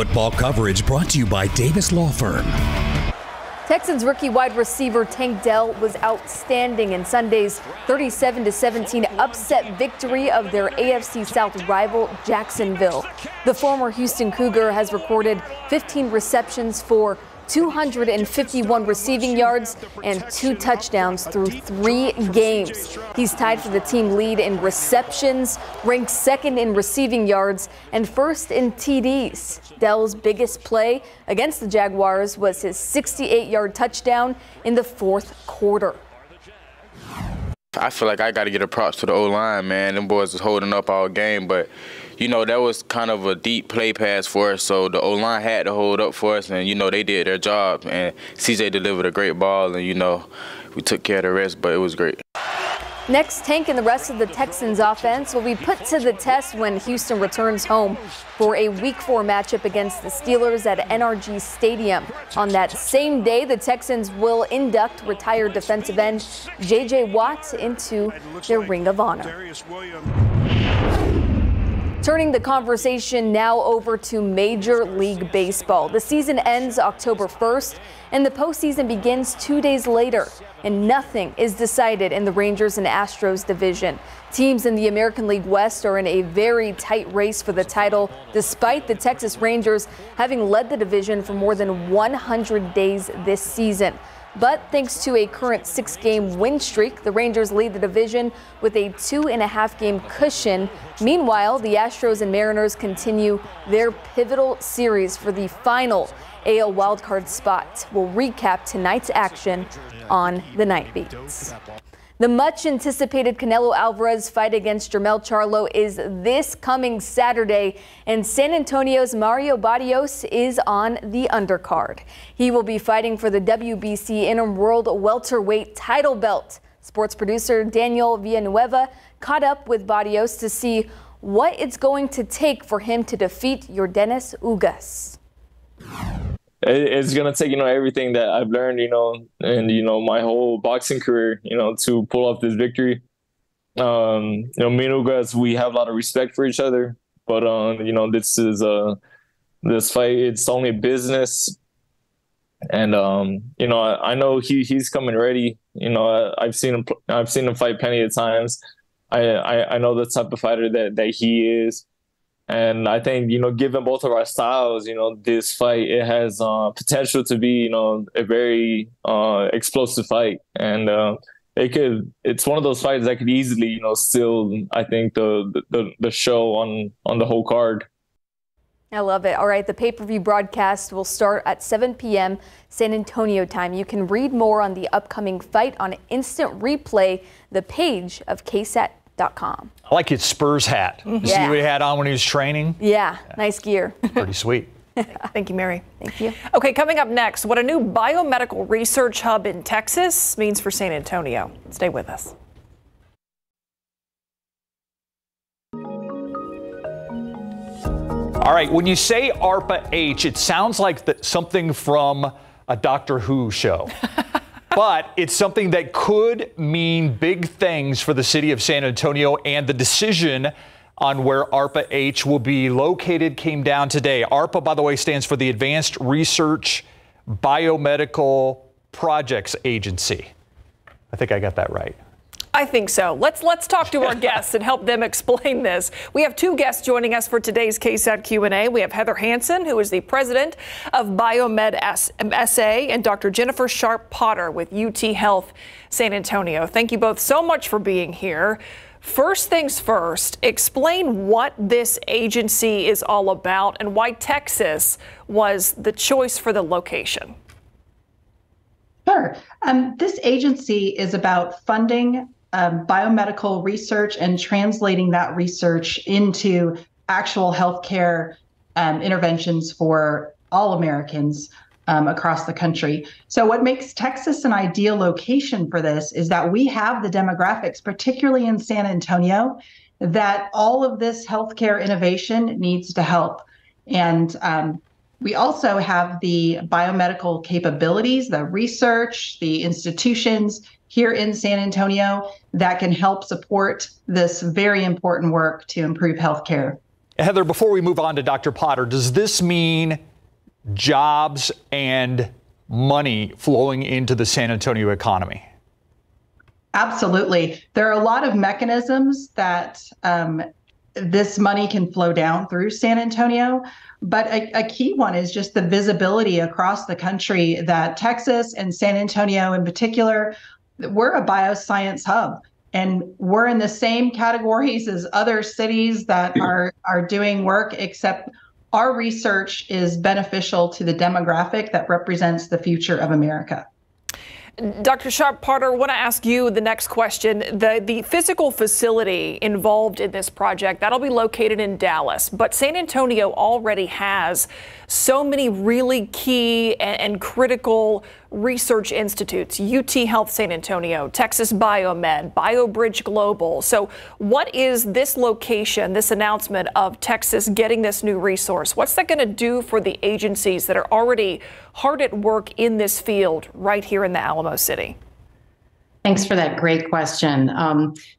Football coverage brought to you by Davis Law Firm. Texans rookie wide receiver Tank Dell was outstanding in Sunday's 37-17 upset victory of their AFC South rival Jacksonville. The former Houston Cougar has recorded 15 receptions for 251 receiving yards and 2 touchdowns through 3 games. He's tied for the team lead in receptions, ranked second in receiving yards, and first in TDs. Dell's biggest play against the Jaguars was his 68-yard touchdown in the 4th quarter. I feel like I got to get a props to the O-line, man. Them boys was holding up all game, but you know, that was kind of a deep play pass for us, so the O-line had to hold up for us, and, you know, they did their job, and CJ delivered a great ball, and, you know, we took care of the rest, but it was great. Next, Tank and the rest of the Texans offense will be put to the test when Houston returns home for a Week 4 matchup against the Steelers at NRG Stadium. On that same day, the Texans will induct retired defensive end J.J. Watt into their Ring of Honor. Turning the conversation now over to Major League Baseball. The season ends October 1st, and the postseason begins 2 days later. And nothing is decided in the Rangers and Astros division. Teams in the American League West are in a very tight race for the title, despite the Texas Rangers having led the division for more than 100 days this season. But thanks to a current 6-game win streak, the Rangers lead the division with a 2.5-game cushion. Meanwhile, the Astros and Mariners continue their pivotal series for the final AL wildcard spot. We'll recap tonight's action on the Night Beats. The much-anticipated Canelo Alvarez fight against Jermell Charlo is this coming Saturday, and San Antonio's Mario Barrios is on the undercard. He will be fighting for the WBC Interim World Welterweight title belt. Sports producer Daniel Villanueva caught up with Barrios to see what it's going to take for him to defeat Yordenis Ugas. It's going to take, everything that I've learned, and, my whole boxing career, to pull off this victory. Me and Ugas, we have a lot of respect for each other, but, this fight, it's only business. And, I know he's coming ready. I've seen him fight plenty of times. I know the type of fighter that he is. And I think, given both of our styles, this fight, it has potential to be, a very explosive fight. And it's one of those fights that could easily, steal, I think, the show on the whole card. I love it. All right, the pay-per-view broadcast will start at 7 p.m. San Antonio time. You can read more on the upcoming fight on instant replay, the page of KSAT12. I like his Spurs hat. You see what he had on when he was training? Yeah, nice gear. Pretty sweet. Thank you, Mary. Thank you. Okay, coming up next, what a new biomedical research hub in Texas means for San Antonio. Stay with us. All right, when you say ARPA-H, it sounds like something from a Doctor Who show. But it's something that could mean big things for the city of San Antonio, and the decision on where ARPA-H will be located came down today. ARPA, by the way, stands for the Advanced Research Biomedical Projects Agency. I think I got that right. I think so. Let's talk to our guests and help them explain this. We have 2 guests joining us for today's KSAT Q&A. We have Heather Hansen, who is the president of Biomed SA, and Dr. Jennifer Sharp Potter with UT Health San Antonio. Thank you both so much for being here. First things first, explain what this agency is all about and why Texas was the choice for the location. Sure. This agency is about funding biomedical research and translating that research into actual healthcare interventions for all Americans across the country. So what makes Texas an ideal location for this is that we have the demographics, particularly in San Antonio, that all of this healthcare innovation needs to help. And we also have the biomedical capabilities, the research, the institutions here in San Antonio that can help support this very important work to improve healthcare. Heather, before we move on to Dr. Potter, does this mean jobs and money flowing into the San Antonio economy? Absolutely. There are a lot of mechanisms that this money can flow down through San Antonio, but a key one is just the visibility across the country that Texas and San Antonio in particular, we're a bioscience hub. And we're in the same categories as other cities that are doing work, except our research is beneficial to the demographic that represents the future of America. Dr. Potter, I want to ask you the next question. The physical facility involved in this project, that'll be located in Dallas, but San Antonio already has so many really key and critical research institutes, UT Health San Antonio, Texas Biomed, BioBridge Global. So what is this location, this announcement of Texas getting this new resource? What's that going to do for the agencies that are already hard at work in this field right here in the Alamo City? Thanks for that great question.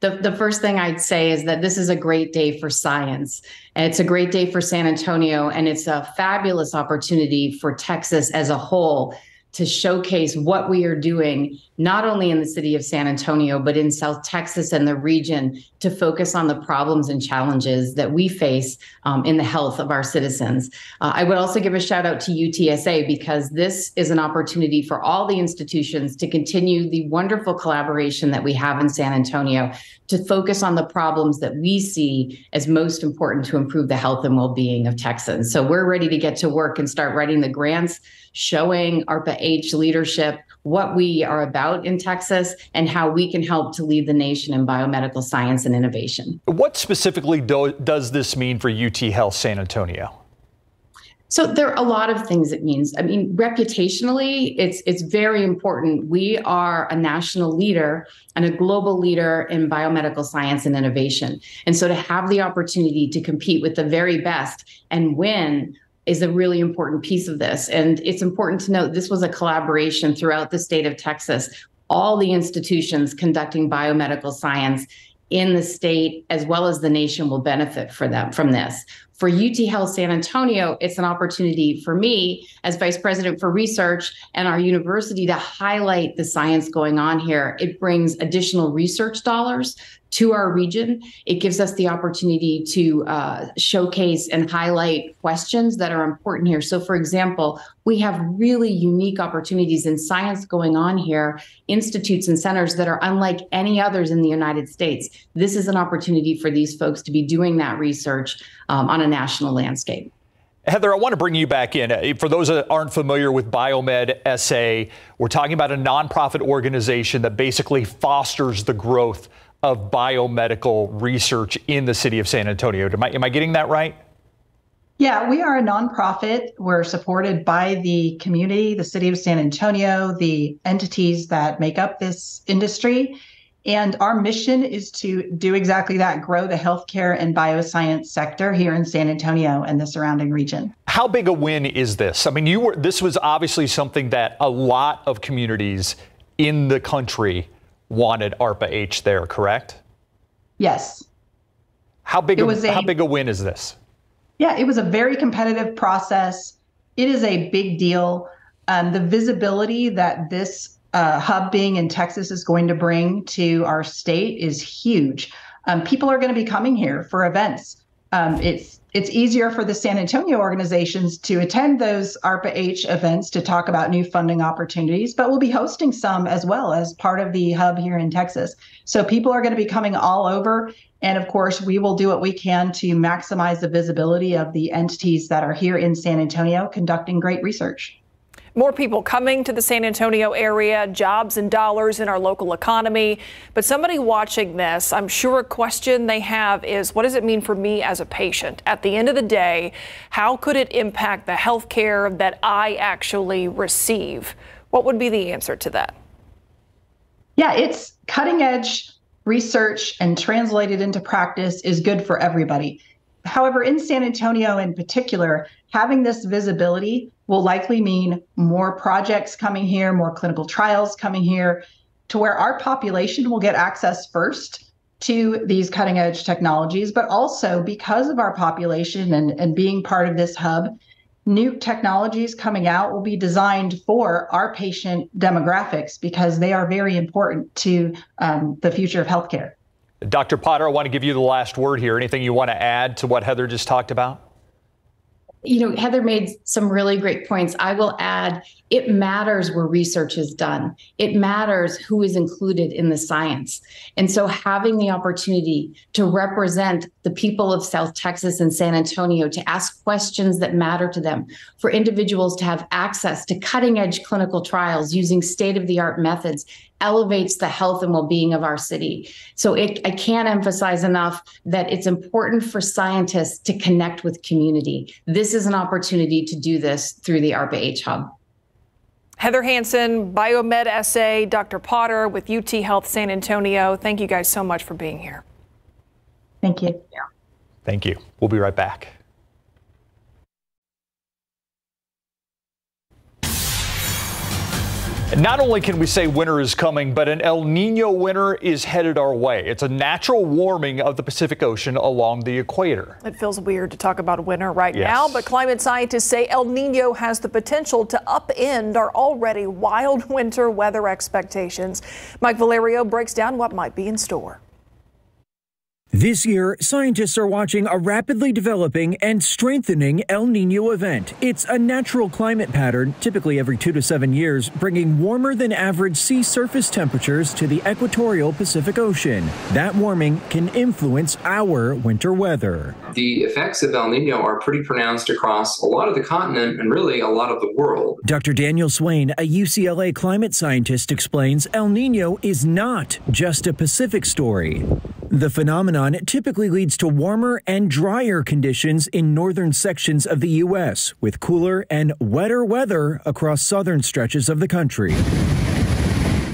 The first thing I'd say is that this is a great day for science. And it's a great day for San Antonio, and it's a fabulous opportunity for Texas as a whole to showcase what we are doing, not only in the city of San Antonio, but in South Texas and the region, to focus on the problems and challenges that we face in the health of our citizens. I would also give a shout out to UTSA, because this is an opportunity for all the institutions to continue the wonderful collaboration that we have in San Antonio to focus on the problems that we see as most important to improve the health and well-being of Texans. So we're ready to get to work and start writing the grants, showing ARPA-H leadership what we are about in Texas and how we can help to lead the nation in biomedical science and innovation. What specifically does this mean for UT Health San Antonio? So there are a lot of things it means. I mean, reputationally, it's very important. We are a national leader and a global leader in biomedical science and innovation. And so to have the opportunity to compete with the very best and win is a really important piece of this. And it's important to note this was a collaboration throughout the state of Texas. All the institutions conducting biomedical science in the state as well as the nation will benefit from this. For UT Health San Antonio, it's an opportunity for me as Vice President for Research and our university to highlight the science going on here. It brings additional research dollars to our region. It gives us the opportunity to showcase and highlight questions that are important here. So, for example, we have really unique opportunities in science going on here, institutes and centers that are unlike any others in the United States. This is an opportunity for these folks to be doing that research on a national landscape. Heather, I want to bring you back in. For those that aren't familiar with Biomed SA, we're talking about a nonprofit organization that basically fosters the growth of biomedical research in the city of San Antonio. Am I getting that right? Yeah, we are a nonprofit. We're supported by the community, the city of San Antonio, the entities that make up this industry. And our mission is to do exactly that, grow the healthcare and bioscience sector here in San Antonio and the surrounding region. How big a win is this? I mean, this was obviously something that a lot of communities in the country wanted ARPA-H there, correct? Yes. How big a win is this? Yeah, it was a very competitive process. It is a big deal. The visibility that this hub being in Texas is going to bring to our state is huge. People are going to be coming here for events. It's easier for the San Antonio organizations to attend those ARPA-H events to talk about new funding opportunities, but we'll be hosting some as well as part of the hub here in Texas. So people are going to be coming all over. And of course, we will do what we can to maximize the visibility of the entities that are here in San Antonio conducting great research. More people coming to the San Antonio area, jobs and dollars in our local economy. But somebody watching this, I'm sure a question they have is, what does it mean for me as a patient? At the end of the day, how could it impact the health care that I actually receive? What would be the answer to that? Yeah, it's cutting edge research and translated into practice is good for everybody. However, in San Antonio in particular, having this visibility will likely mean more projects coming here, more clinical trials coming here, to where our population will get access first. to these cutting edge technologies, but also because of our population and being part of this hub, new technologies coming out will be designed for our patient demographics because they are very important to the future of healthcare. Dr. Potter, I want to give you the last word here. Anything you want to add to what Heather just talked about? Heather made some really great points. I will add, it matters where research is done. It matters who is included in the science. And so having the opportunity to represent the people of South Texas and San Antonio, to ask questions that matter to them, for individuals to have access to cutting edge clinical trials using state-of-the-art methods, elevates the health and well-being of our city. So I can't emphasize enough that it's important for scientists to connect with community. This is an opportunity to do this through the ARPA-H Hub. Heather Hansen, Biomed SA, Dr. Potter with UT Health San Antonio. Thank you guys so much for being here. Thank you. Thank you. We'll be right back. And not only can we say winter is coming, but an El Nino winter is headed our way. It's a natural warming of the Pacific Ocean along the equator. It feels weird to talk about winter right now, but climate scientists say El Nino has the potential to upend our already wild winter weather expectations. Mike Valerio breaks down what might be in store. This year, scientists are watching a rapidly developing and strengthening El Nino event. It's a natural climate pattern, typically every 2 to 7 years, bringing warmer than average sea surface temperatures to the equatorial Pacific Ocean. That warming can influence our winter weather. The effects of El Nino are pretty pronounced across a lot of the continent and really a lot of the world. Dr. Daniel Swain, a UCLA climate scientist, explains El Nino is not just a Pacific story. The phenomenon typically leads to warmer and drier conditions in northern sections of the U.S., with cooler and wetter weather across southern stretches of the country.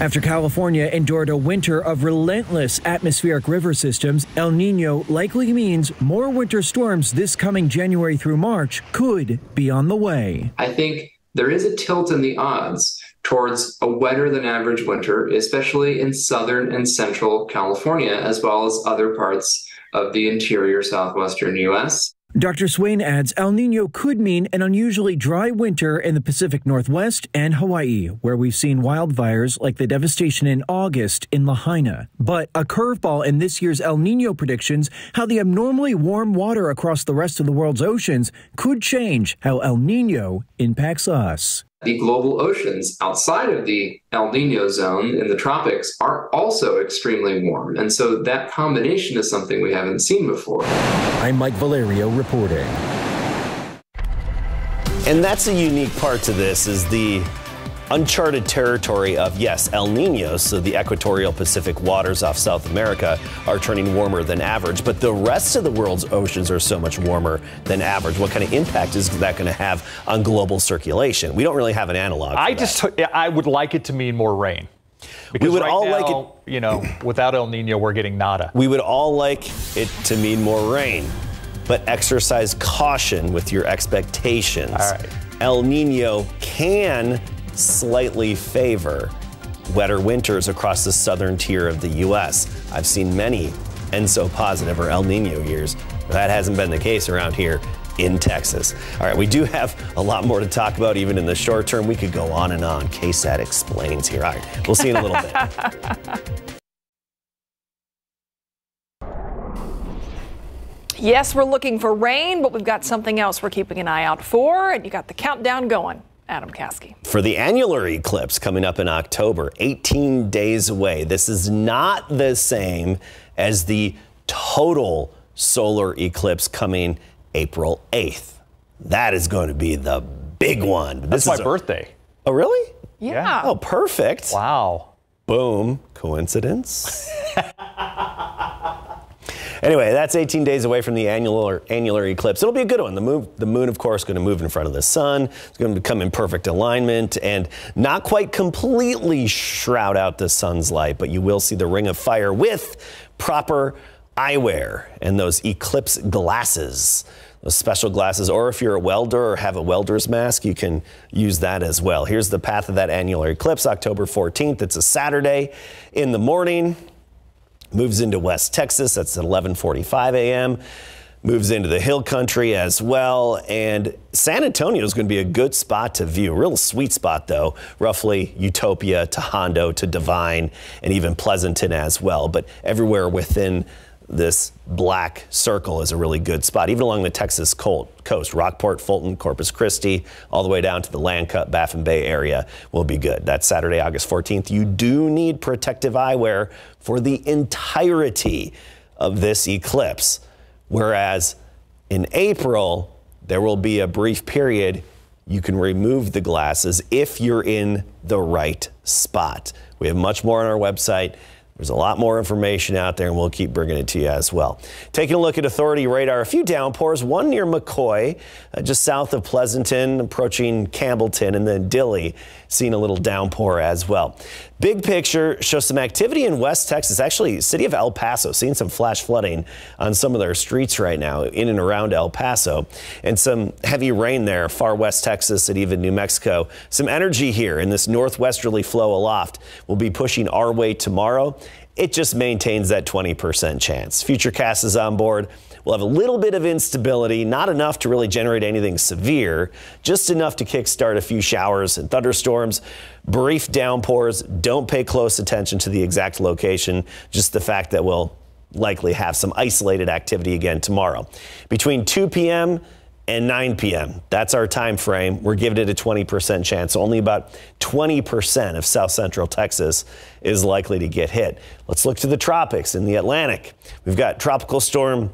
After California endured a winter of relentless atmospheric river systems, El Nino likely means more winter storms this coming January through March could be on the way. I think there is a tilt in the odds towards a wetter than average winter, especially in southern and central California, as well as other parts of the interior southwestern U.S. Dr. Swain adds El Nino could mean an unusually dry winter in the Pacific Northwest and Hawaii, where we've seen wildfires like the devastation in August in Lahaina. But a curveball in this year's El Nino predictions, how the abnormally warm water across the rest of the world's oceans could change how El Nino impacts us. The global oceans outside of the El Nino zone in the tropics are also extremely warm. And so that combination is something we haven't seen before. I'm Mike Valerio reporting. And that's a unique part to this, is the uncharted territory of, yes, El Nino, so the equatorial Pacific waters off South America are turning warmer than average, but the rest of the world's oceans are so much warmer than average. What kind of impact is that going to have on global circulation? We don't really have an analog for that. I would like it to mean more rain. Because we would right all now, like it, you know, without El Nino, we're getting nada. We would all like it to mean more rain, but exercise caution with your expectations. All right. El Nino can slightly favor wetter winters across the southern tier of the U.S. I've seen many ENSO positive or El Nino years. That hasn't been the case around here in Texas. All right, we do have a lot more to talk about even in the short term. We could go on and on. KSAT explains here. All right, we'll see you in a little bit. Yes, we're looking for rain, but we've got something else we're keeping an eye out for, and you got the countdown going. Adam Caskey. For the annular eclipse coming up in October, 18 days away. This is not the same as the total solar eclipse coming April 8th. That is going to be the big one. That's my birthday. Oh, really? Yeah. Oh, perfect. Wow. Boom. Coincidence? Anyway, that's 18 days away from the annular eclipse. It'll be a good one. The moon, of course, going to move in front of the sun. It's going to come in perfect alignment and not quite completely shroud out the sun's light, but you will see the ring of fire with proper eyewear and those eclipse glasses. Those special glasses, or if you're a welder or have a welder's mask, you can use that as well. Here's the path of that annular eclipse, October 14th. It's a Saturday in the morning. Moves into West Texas. That's at 11:45 a.m. Moves into the hill country as well. And San Antonio is going to be a good spot to view. Real sweet spot, though. Roughly Utopia to Hondo to Divine and even Pleasanton as well. But everywhere within this black circle is a really good spot, even along the Texas coast. Rockport, Fulton, Corpus Christi, all the way down to the Land Cut, Baffin Bay area will be good. That's Saturday, August 14th. You do need protective eyewear for the entirety of this eclipse. Whereas in April, there will be a brief period you can remove the glasses if you're in the right spot. We have much more on our website. There's a lot more information out there, and we'll keep bringing it to you as well. Taking a look at authority radar, a few downpours, one near McCoy, just south of Pleasanton, approaching Campbellton, and then Dilley, seeing a little downpour as well. Big picture shows some activity in West Texas, actually city of El Paso, seeing some flash flooding on some of their streets right now in and around El Paso, and some heavy rain there, far West Texas and even New Mexico. Some energy here in this northwesterly flow aloft will be pushing our way tomorrow. It just maintains that 20% chance. Futurecast is on board. We'll have a little bit of instability, not enough to really generate anything severe, just enough to kickstart a few showers and thunderstorms, brief downpours. Don't pay close attention to the exact location, just the fact that we'll likely have some isolated activity again tomorrow. Between 2 p.m. and 9 p.m. That's our time frame. We're giving it a 20% chance. Only about 20% of south central Texas is likely to get hit. Let's look to the tropics in the Atlantic. We've got Tropical Storm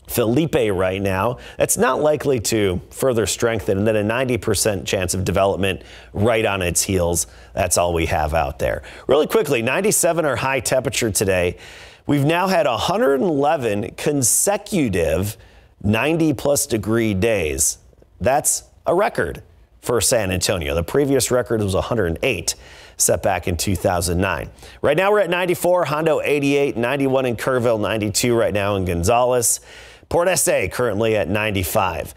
Felipe right now. That's not likely to further strengthen, and then a 90% chance of development right on its heels. That's all we have out there. Really quickly, 97 our high temperature today. We've now had 111 consecutive 90-plus degree days. That's a record for San Antonio. The previous record was 108, set back in 2009. Right now we're at 94, Hondo 88, 91 in Kerrville, 92 right now in Gonzales. Port SA currently at 95.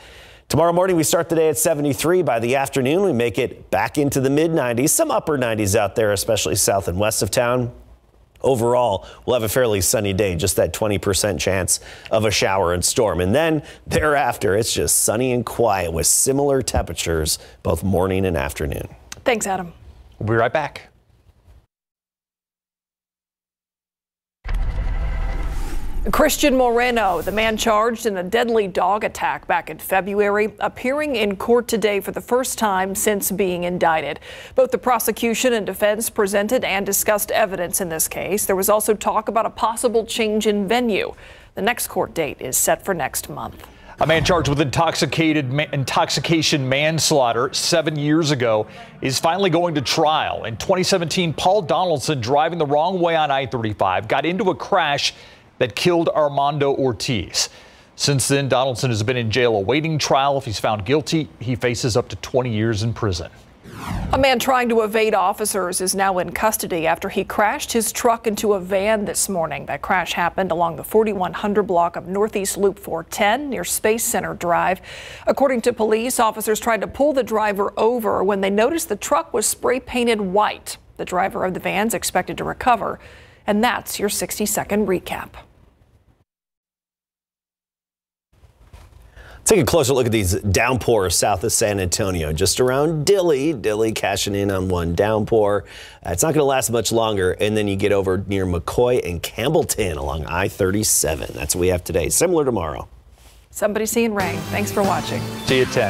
Tomorrow morning we start the day at 73. By the afternoon we make it back into the mid-90s, some upper 90s out there, especially south and west of town. Overall, we'll have a fairly sunny day, just that 20% chance of a shower and storm. And then thereafter, it's just sunny and quiet with similar temperatures both morning and afternoon. Thanks, Adam. We'll be right back. Christian Moreno, the man charged in a deadly dog attack back in February, appearing in court today for the first time since being indicted. Both the prosecution and defense presented and discussed evidence in this case. There was also talk about a possible change in venue. The next court date is set for next month. A man charged with intoxication manslaughter 7 years ago is finally going to trial. In 2017, Paul Donaldson, driving the wrong way on I-35, got into a crash that killed Armando Ortiz. Since then, Donaldson has been in jail awaiting trial. If he's found guilty, he faces up to 20 years in prison. A man trying to evade officers is now in custody after he crashed his truck into a van this morning. That crash happened along the 4100 block of Northeast Loop 410 near Space Center Drive. According to police, officers tried to pull the driver over when they noticed the truck was spray painted white. The driver of the van's expected to recover. And that's your 60-second recap. Take a closer look at these downpours south of San Antonio, just around Dilley. Dilley cashing in on one downpour. It's not going to last much longer. And then you get over near McCoy and Campbellton along I-37. That's what we have today. Similar tomorrow. Somebody seeing rain. Thanks for watching. See you at 10.